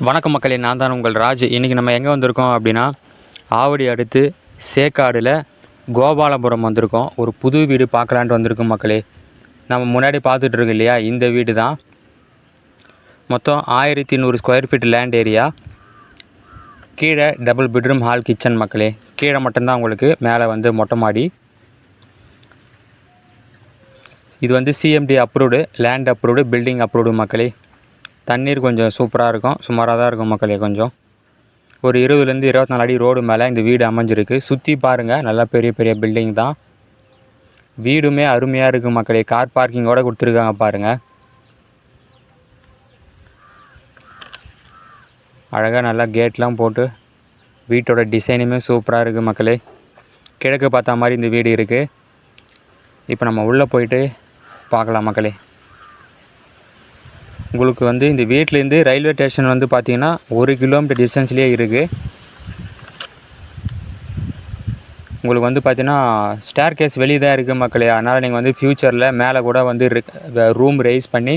வணக்கம் மக்களே, நான் தான் உங்கள் ராஜ். இன்றைக்கி நம்ம எங்கே வந்திருக்கோம் அப்படின்னா, ஆவடி அடுத்து சேக்காடில் கோபாலபுரம் வந்திருக்கோம். ஒரு புது வீடு பார்க்கலான்ட்டு வந்திருக்கோம் மக்களே. நம்ம முன்னாடி பார்த்துட்ருக்கோம் இல்லையா, இந்த வீடு தான். மொத்தம் 1100 ஸ்கொயர் ஃபீட் லேண்ட் ஏரியா. கீழே டபுள் பெட்ரூம் ஹால் கிச்சன் மக்களே. கீழே மட்டும்தான் உங்களுக்கு, மேலே வந்து மொட்டை மாடி. இது வந்து CMD approved, land approved, building approved மக்களே. தண்ணீர் கொஞ்சம் சூப்பராக இருக்கும், சுமாராக தான் இருக்கும் மக்களே. கொஞ்சம் ஒரு 20லேருந்து 24 அடி ரோடு மேலே இந்த வீடு அமைஞ்சிருக்கு. சுற்றி பாருங்கள், நல்லா பெரிய பெரிய பில்டிங் தான். வீடுமே அருமையாக இருக்குது மக்களே. கார் பார்க்கிங்கோடு கொடுத்துருக்காங்க பாருங்கள். அழகாக நல்லா கேட்லாம் போட்டு வீட்டோட டிசைனுமே சூப்பராக இருக்குது மக்களே. கிழக்கு பார்த்த மாதிரி இந்த வீடு இருக்குது. இப்போ நம்ம உள்ளே போயிட்டு பார்க்கலாம் மக்களே. உங்களுக்கு வந்து இந்த வீட்டிலேருந்து ரயில்வே ஸ்டேஷன் வந்து பார்த்திங்கன்னா 1 கிலோமீட்டர் டிஸ்டன்ஸ்லேயே இருக்குது. உங்களுக்கு வந்து பார்த்திங்கன்னா ஸ்டேர் கேஸ் வெளியே தான் இருக்குது மக்களே. அதனால் நீங்கள் வந்து ஃப்யூச்சரில் மேலே கூட வந்து ரூம் ரைஸ் பண்ணி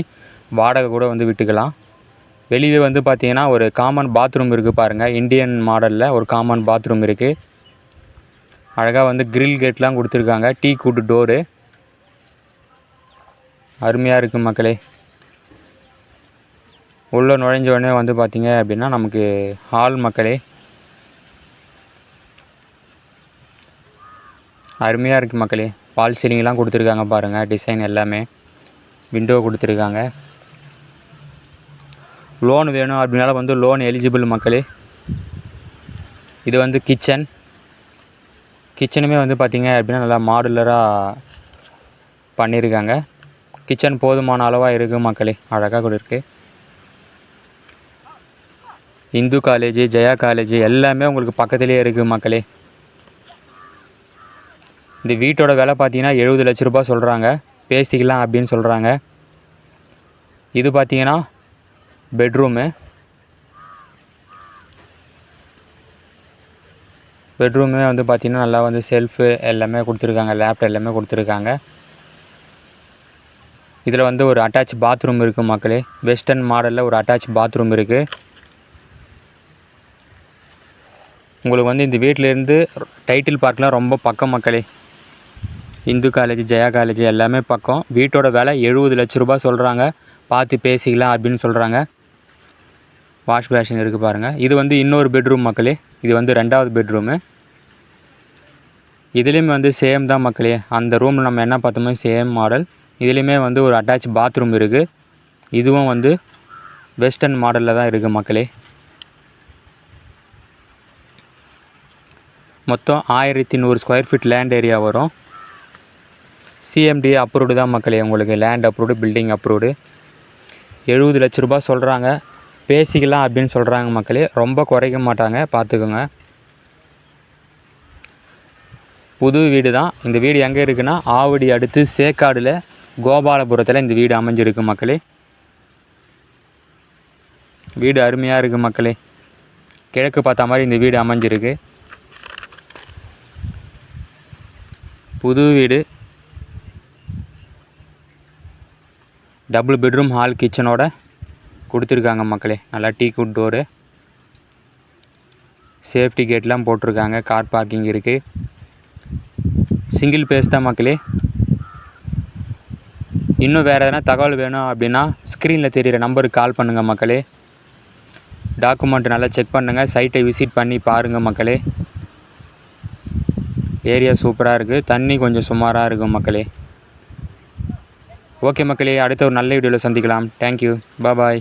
வாடகை கூட வந்து விட்டுக்கலாம். வெளியே வந்து பார்த்திங்கன்னா ஒரு காமன் பாத்ரூம் இருக்குது பாருங்கள். இந்தியன் மாடலில் ஒரு காமன் பாத்ரூம் இருக்குது. அழகாக வந்து கிரில் கேட்லாம் கொடுத்துருக்காங்க. டீ கூட்டு டோரு அருமையாக இருக்குது மக்களே. உள்ளே நுழைஞ்ச உடனே வந்து பார்த்திங்க அப்படின்னா நமக்கு ஹால் மக்களே. அருமையாக இருக்குது மக்களே. பால் சீலிங்லாம் கொடுத்துருக்காங்க பாருங்கள். டிசைன் எல்லாமே விண்டோ கொடுத்துருக்காங்க. லோன் வேணும் அப்படின்னால வந்து லோன் எலிஜிபிள் மக்களே. இது வந்து கிச்சனுமே வந்து பார்த்திங்க அப்படின்னா நல்லா மாடுலராக பண்ணியிருக்காங்க. கிச்சன் போதுமான அளவாக இருக்குது மக்களே. அழகாக கூட இருக்குது. இந்து காலேஜ், ஜெயா காலேஜ் எல்லாமே உங்களுக்கு பக்கத்துலேயே இருக்குது மக்களே. இந்த வீட்டோட விலை பார்த்தீங்கன்னா 70 லட்ச ரூபா சொல்கிறாங்க. பேசிக்கலாம் அப்படின்னு சொல்கிறாங்க. இது பார்த்தீங்கன்னா பெட்ரூமே வந்து பார்த்திங்கன்னா நல்லா வந்து செல்ஃபு எல்லாமே கொடுத்துருக்காங்க. லேப்டாப் எல்லாமே கொடுத்துருக்காங்க. இதில் வந்து ஒரு அட்டாச் பாத்ரூம் இருக்குது மக்களே. வெஸ்டர்ன் மாடலில் ஒரு அட்டாச் பாத்ரூம் இருக்குது. உங்களுக்கு வந்து இந்த வீட்டிலேருந்து டைட்டில் பார்க்லாம் ரொம்ப பக்கம் மக்களே. இந்து காலேஜ், ஜெயா காலேஜ் எல்லாமே பக்கம். வீட்டோட விலை 70 லட்ச ரூபா சொல்கிறாங்க. பார்த்து பேசிக்கலாம் அப்படின்னு சொல்கிறாங்க. வாஷ் பேஷன் இருக்குது பாருங்கள். இது வந்து இன்னொரு பெட்ரூம் மக்களே. இது வந்து 2வது பெட்ரூமு. இதுலேயுமே வந்து சேம் தான் மக்களே. அந்த ரூமில் நம்ம என்ன பார்த்தோமோ சேம் மாடல். இதுலேயுமே வந்து ஒரு அட்டாச் பாத்ரூம் இருக்குது. இதுவும் வந்து வெஸ்டர்ன் மாடலில் தான் இருக்குது மக்களே. மொத்தம் 1100 ஸ்கொயர் ஃபீட் லேண்ட் ஏரியா வரும். சிஎம்டி அப்ரூவ்டு தான் மக்களே. உங்களுக்கு லேண்ட் அப்ரூவ்டு, பில்டிங் அப்ரூவ்டு. 70 லட்ச ரூபா சொல்கிறாங்க. பேசிக்கலாம் அப்படின்னு சொல்கிறாங்க மக்களே. ரொம்ப குறைக்க மாட்டாங்க, பார்த்துக்கோங்க. புது வீடு தான். இந்த வீடு எங்கே இருக்குன்னா, ஆவடி அடுத்து சேக்காடில் கோபாலபுரத்தில் இந்த வீடு அமைஞ்சிருக்கு மக்களே. வீடு அருமையாக இருக்குது மக்களே. கிழக்கு பார்த்த மாதிரி இந்த வீடு அமைஞ்சிருக்கு. புது வீடு, டபுள் பெட்ரூம் ஹால் கிச்சனோட கொடுத்துருக்காங்க மக்களே. நல்லா டீ குட் டோரு, சேஃப்டி கேட்லாம் போட்டிருக்காங்க. கார் பார்க்கிங் இருக்குது. சிங்கிள் பேஸ் தான் மக்களே. இன்னும் வேறு எதனா தகவல் வேணும் அப்படின்னா ஸ்க்ரீனில் தெரிகிற நம்பருக்கு கால் பண்ணுங்கள் மக்களே. டாக்குமெண்ட் நல்லா செக் பண்ணுங்கள். சைட்டை விசிட் பண்ணி பாருங்கள் மக்களே. ஏரியா சூப்பராக இருக்குது. தண்ணி கொஞ்சம் சுமாராக இருக்கும் மக்களே. ஓகே மக்களே, அடுத்த ஒரு நல்ல வீடியோவில் சந்திக்கலாம். தேங்க்யூ, பாய்.